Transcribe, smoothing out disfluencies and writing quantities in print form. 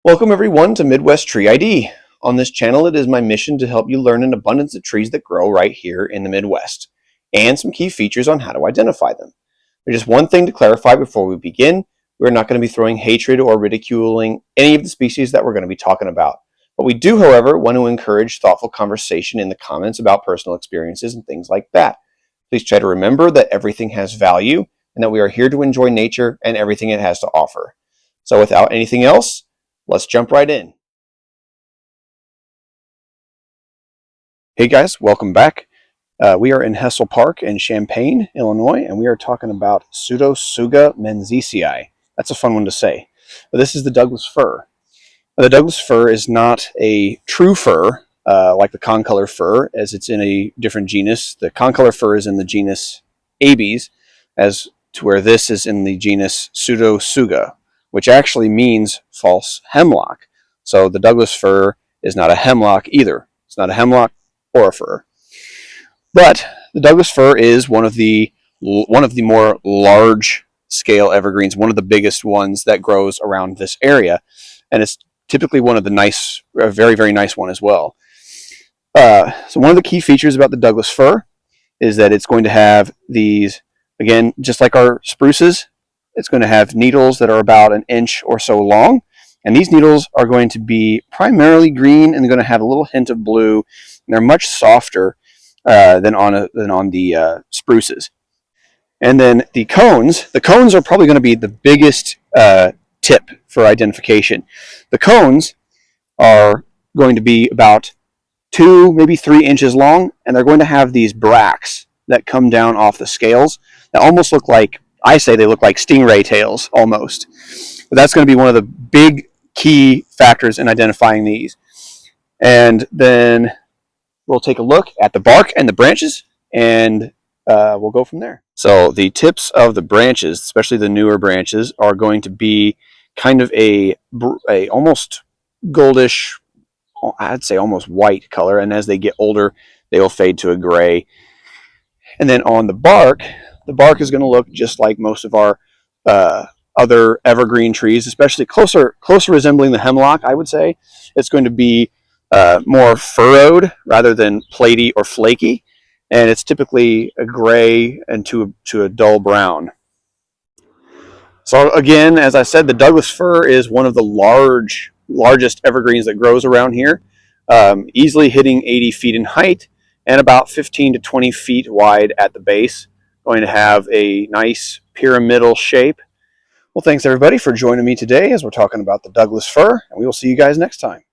Welcome everyone to Midwest Tree ID. On this channel, it is my mission to help you learn an abundance of trees that grow right here in the Midwest, and some key features on how to identify them. There's just one thing to clarify before we begin. We're not going to be throwing hatred or ridiculing any of the species that we're going to be talking about. But we do, however, want to encourage thoughtful conversation in the comments about personal experiences and things like that. Please try to remember that everything has value and that we are here to enjoy nature and everything it has to offer. So without anything else, let's jump right in. Hey guys, welcome back. We are in Hessel Park in Champaign, Illinois, and we are talking about Pseudotsuga menziesii. That's a fun one to say. But this is the Douglas fir. Now, the Douglas fir is not a true fir like the concolor fir, as it's in a different genus. The concolor fir is in the genus Abies, as to where this is in the genus Pseudotsuga, which actually means false hemlock. So the Douglas fir is not a hemlock either. It's not a hemlock or a fir. But the Douglas fir is one of the more large scale evergreens, one of the biggest ones that grows around this area. And it's typically one of the nice, a very, very nice one as well. So one of the key features about the Douglas fir is that it's going to have these, again, just like our spruces, it's going to have needles that are about an inch or so long. And these needles are going to be primarily green, and they're going to have a little hint of blue. And they're much softer than on the spruces. And then the cones are probably going to be the biggest tip for identification. The cones are going to be about 2, maybe 3 inches long, and they're going to have these bracts that come down off the scales that almost look like, I say they look like stingray tails almost. But that's going to be one of the big key factors in identifying these. And then we'll take a look at the bark and the branches, and we'll go from there. So the tips of the branches, especially the newer branches, are going to be kind of a almost goldish, I'd say almost white color, and as they get older, they will fade to a gray. And then on the bark is going to look just like most of our other evergreen trees, especially closer resembling the hemlock, I would say. It's going to be more furrowed rather than platy or flaky, and it's typically a gray and to a dull brown. So again, as I said, the Douglas fir is one of the largest evergreens that grows around here, easily hitting 80 feet in height and about 15 to 20 feet wide at the base. Going to have a nice pyramidal shape. Well, thanks everybody for joining me today as we're talking about the Douglas fir, and we will see you guys next time.